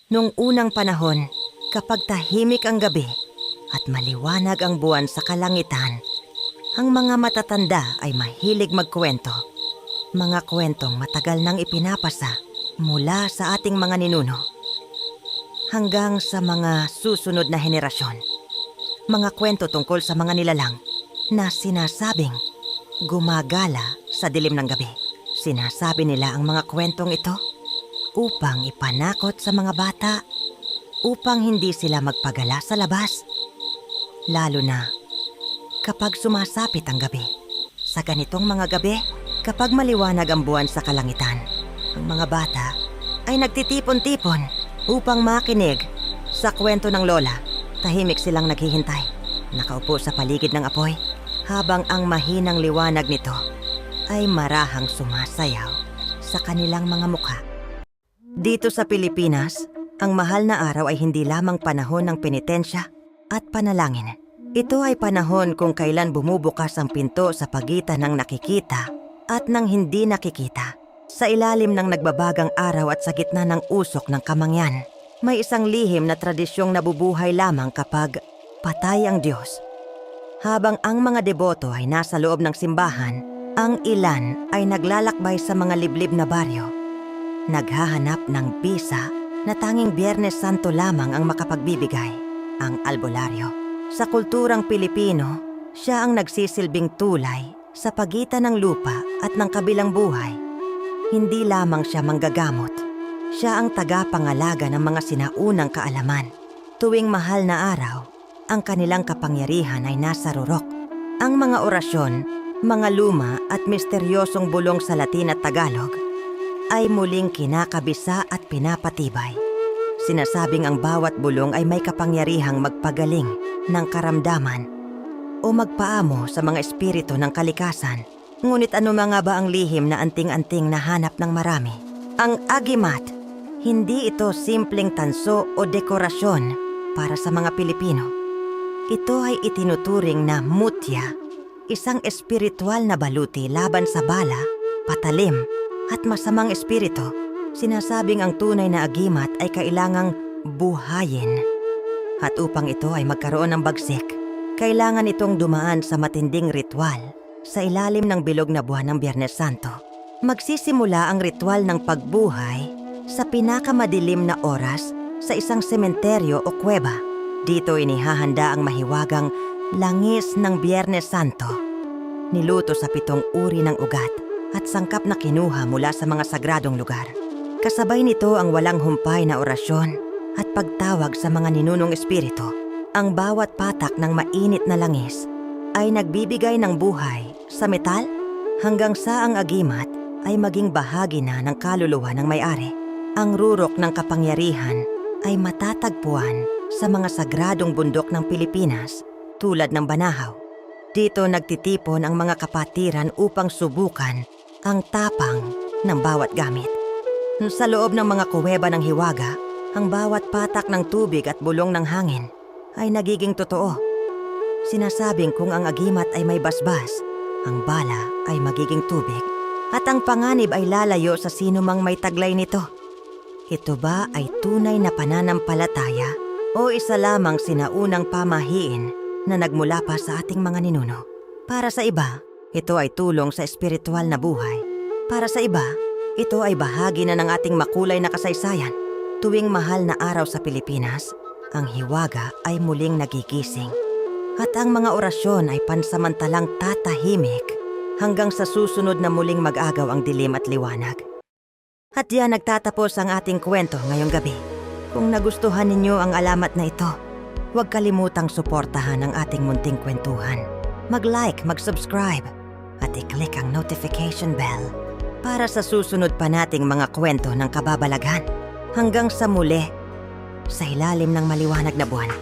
Nung unang panahon, kapag tahimik ang gabi at maliwanag ang buwan sa kalangitan, ang mga matatanda ay mahilig magkwento. Mga kwentong matagal nang ipinapasa mula sa ating mga ninuno hanggang sa mga susunod na henerasyon. Mga kwento tungkol sa mga nilalang na sinasabing gumagala sa dilim ng gabi. Sinasabi nila ang mga kwentong ito upang ipanakot sa mga bata, upang hindi sila magpagala sa labas. Lalo na kapag sumasapit ang gabi. Sa ganitong mga gabi, kapag maliwanag ang buwan sa kalangitan, ang mga bata ay nagtitipon-tipon upang makinig sa kwento ng lola. Tahimik silang naghihintay, nakaupo sa paligid ng apoy, habang ang mahinang liwanag nito ay marahang sumasayaw sa kanilang mga mukha. Dito sa Pilipinas, ang mahal na araw ay hindi lamang panahon ng penitensya at panalangin. Ito ay panahon kung kailan bumubukas ang pinto sa pagitan ng nakikita at ng hindi nakikita. Sa ilalim ng nagbabagang araw at sa gitna ng usok ng kamangyan, may isang lihim na tradisyong nabubuhay lamang kapag patay ang Diyos. Habang ang mga deboto ay nasa loob ng simbahan, ang ilan ay naglalakbay sa mga liblib na baryo, naghahanap ng bisa na tanging Biyernes Santo lamang ang makapagbibigay, ang albularyo. Sa kulturang Pilipino, siya ang nagsisilbing tulay sa pagitan ng lupa at ng kabilang buhay. Hindi lamang siya manggagamot, siya ang tagapangalaga ng mga sinaunang kaalaman. Tuwing mahal na araw, ang kanilang kapangyarihan ay nasa rurok. Ang mga orasyon, mga luma at misteryosong bulong sa Latin at Tagalog ay muling kinakabisa at pinapatibay. Sinasabing ang bawat bulong ay may kapangyarihang magpagaling ng karamdaman o magpaamo sa mga espiritu ng kalikasan. Ngunit ano nga ba ang lihim na anting-anting na hanap ng marami? Ang agimat, hindi ito simpleng tanso o dekorasyon para sa mga Pilipino. Ito ay itinuturing na mutya, isang espiritual na baluti laban sa bala, patalim, at masamang espiritu. Sinasabing ang tunay na agimat ay kailangang buhayin. At upang ito ay magkaroon ng bagsik, kailangan itong dumaan sa matinding ritual sa ilalim ng bilog na buwan ng Biyernes Santo. Magsisimula ang ritual ng pagbuhay sa pinakamadilim na oras sa isang sementeryo o kuweba. Dito inihahanda ang mahiwagang langis ng Biyernes Santo, niluto sa 7 uri ng ugat at sangkap na kinuha mula sa mga sagradong lugar. Kasabay nito ang walang humpay na orasyon at pagtawag sa mga ninunong espiritu. Ang bawat patak ng mainit na langis ay nagbibigay ng buhay sa metal hanggang sa ang agimat ay maging bahagi na ng kaluluwa ng may-ari. Ang rurok ng kapangyarihan ay matatagpuan sa mga sagradong bundok ng Pilipinas tulad ng Banahaw. Dito nagtitipon ang mga kapatiran upang subukan ang tapang ng bawat gamit. Sa loob ng mga kuweba ng hiwaga, ang bawat patak ng tubig at bulong ng hangin ay nagiging totoo. Sinasabing kung ang agimat ay may basbas, ang bala ay magiging tubig at ang panganib ay lalayo sa sino mang may taglay nito. Ito ba ay tunay na pananampalataya o isa lamang sinaunang pamahiin na nagmula pa sa ating mga ninuno? Para sa iba, ito ay tulong sa espiritual na buhay. Para sa iba, ito ay bahagi na ng ating makulay na kasaysayan. Tuwing mahal na araw sa Pilipinas, ang hiwaga ay muling nagigising. At ang mga orasyon ay pansamantalang tatahimik hanggang sa susunod na muling mag-agaw ang dilim at liwanag. At diyan nagtatapos ang ating kwento ngayong gabi. Kung nagustuhan ninyo ang alamat na ito, huwag kalimutang suportahan ang ating munting kwentuhan. Mag-like, mag-subscribe, at i-click ang notification bell para sa susunod pa nating mga kwento ng kababalaghan. Hanggang sa muli, sa ilalim ng maliwanag na buwan.